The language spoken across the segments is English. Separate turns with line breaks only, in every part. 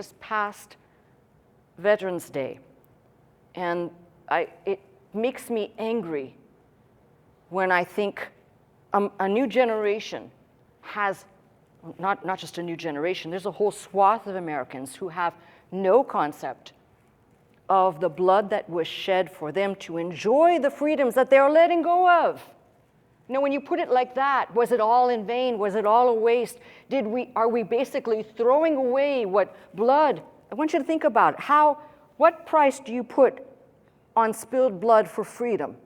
just passed Veterans Day, and it makes me angry when I think a new generation has, not just a new generation, there's a whole swath of Americans who have no concept of the blood that was shed for them to enjoy the freedoms that they're letting go of. You know, when you put it like that, was it all in vain? Was it all a waste? Are we basically throwing away what blood? I want you to think about it. What price do you put on spilled blood for freedom?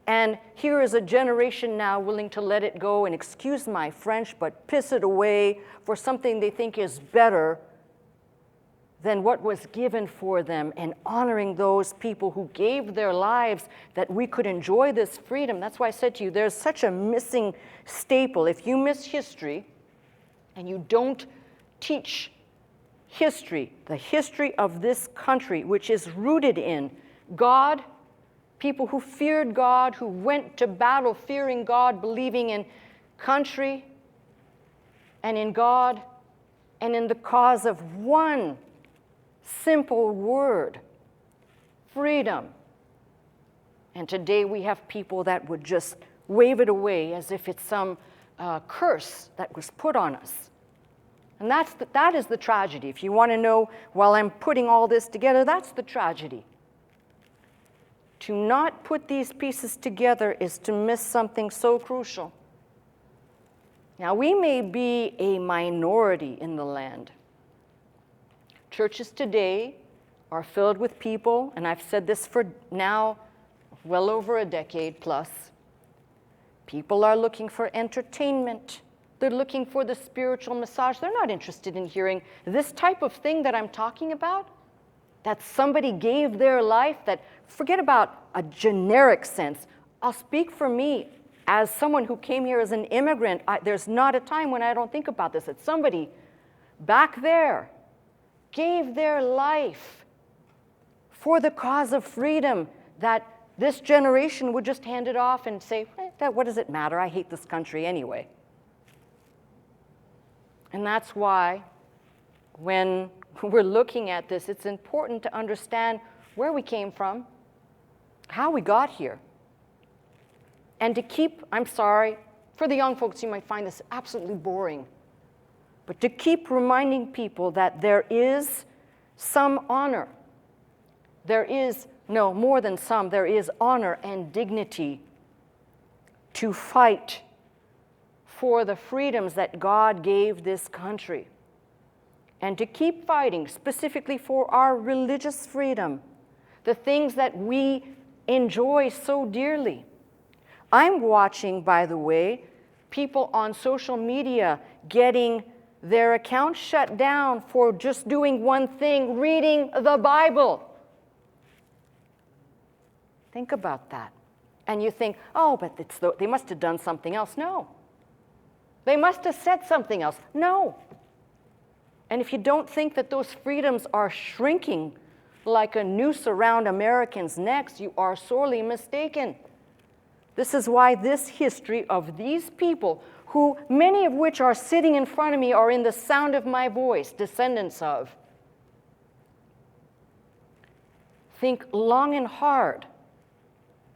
And here is a generation now willing to let it go, and excuse my French, but piss it away for something they think is better than what was given for them, and honoring those people who gave their lives that we could enjoy this freedom. That's why I said to you, there's such a missing staple. If you miss history and you don't teach history, the history of this country, which is rooted in God, people who feared God, who went to battle fearing God, believing in country and in God and in the cause of one simple word, freedom. And today we have people that would just wave it away as if it's some curse that was put on us. And that is the tragedy. If you want to know, while I'm putting all this together, that's the tragedy. To not put these pieces together is to miss something so crucial. Now, we may be a minority in the land. Churches today are filled with people, and I've said this for now well over a decade plus. People are looking for entertainment. They're looking for the spiritual massage. They're not interested in hearing this type of thing that I'm talking about, that somebody gave their life, that forget about a generic sense. I'll speak for me as someone who came here as an immigrant. There's not a time when I don't think about this, that somebody back there gave their life for the cause of freedom, that this generation would just hand it off and say, what does it matter? I hate this country anyway. And that's why when we're looking at this, it's important to understand where we came from, how we got here, and to keep, I'm sorry, for the young folks, you might find this absolutely boring, but to keep reminding people that there is some honor. There is, no, more than some, there is honor and dignity to fight for the freedoms that God gave this country, and to keep fighting specifically for our religious freedom, the things that we enjoy so dearly. I'm watching, by the way, people on social media getting their accounts shut down for just doing one thing, reading the Bible. Think about that. And you think, oh, but they must have done something else. No. They must have said something else. No. And if you don't think that those freedoms are shrinking like a noose around Americans' necks, you are sorely mistaken. This is why this history of these people, who many of which are sitting in front of me, are in the sound of my voice, descendants of. Think long and hard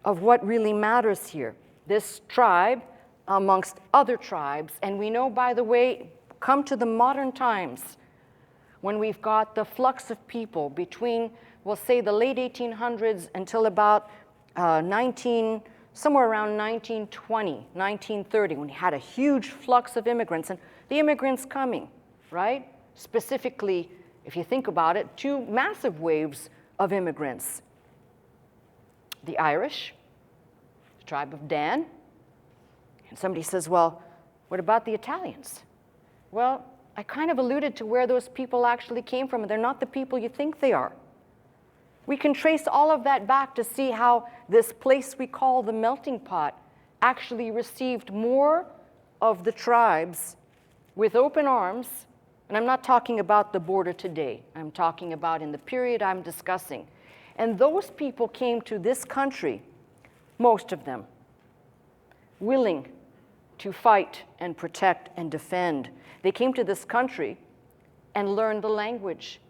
of what really matters here. This tribe, amongst other tribes, and we know, by the way, come to the modern times, when we've got the flux of people between, we'll say, the late 1800s until about somewhere around 1920, 1930, when you had a huge flux of immigrants, and the immigrants coming, right? Specifically, if you think about it, two massive waves of immigrants. The Irish, the tribe of Dan, and somebody says, well, what about the Italians? Well, I kind of alluded to where those people actually came from, and they're not the people you think they are. We can trace all of that back to see how this place we call the melting pot actually received more of the tribes with open arms, and I'm not talking about the border today. I'm talking about in the period I'm discussing. And those people came to this country, most of them, willing to fight and protect and defend. They came to this country and learned the language.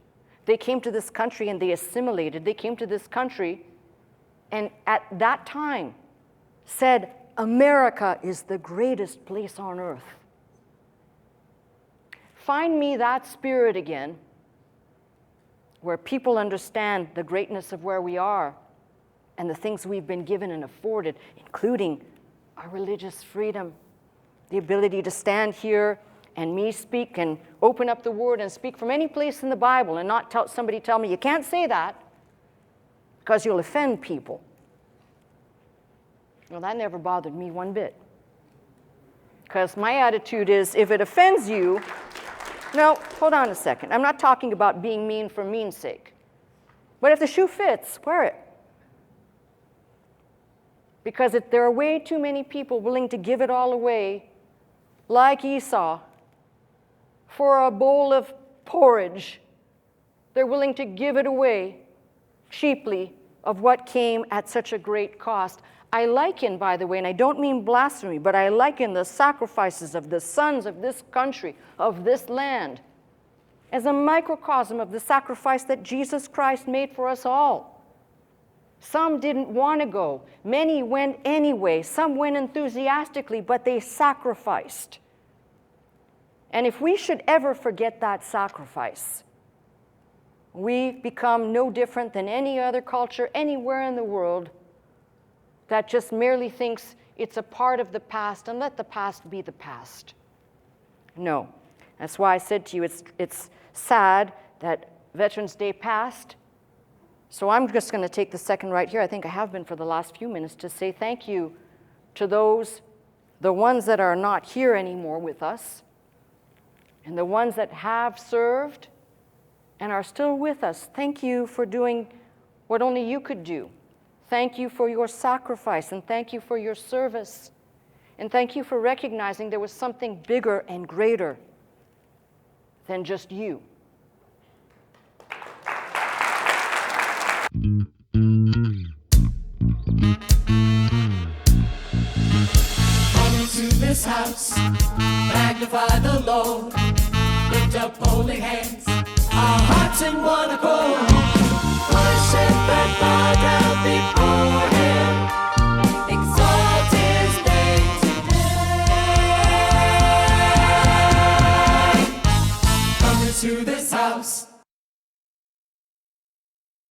They came to this country and they assimilated. They came to this country and at that time said, America is the greatest place on earth. Find me that spirit again, where people understand the greatness of where we are and the things we've been given and afforded, including our religious freedom, the ability to stand here and me speak and open up the Word and speak from any place in the Bible and not somebody tell me, you can't say that because you'll offend people. Well, that never bothered me one bit. Because my attitude is, if it offends you, no, hold on a second. I'm not talking about being mean for mean's sake. But if the shoe fits, wear it. Because if there are way too many people willing to give it all away, like Esau, for a bowl of porridge, they're willing to give it away cheaply of what came at such a great cost. I liken, by the way, and I don't mean blasphemy, but I liken the sacrifices of the sons of this country, of this land, as a microcosm of the sacrifice that Jesus Christ made for us all. Some didn't want to go. Many went anyway. Some went enthusiastically, but they sacrificed. And if we should ever forget that sacrifice, we become no different than any other culture anywhere in the world that just merely thinks it's a part of the past and let the past be the past. No. That's why I said to you, it's sad that Veterans Day passed. So I'm just going to take the second right here, I think I have been for the last few minutes, to say thank you to those, the ones that are not here anymore with us, and the ones that have served and are still with us. Thank you for doing what only you could do. Thank you for your sacrifice, and thank you for your service. And thank you for recognizing there was something bigger and greater than just you.
Come into this house, magnify the Lord, lift up holy hands, our hearts in one accord, worship and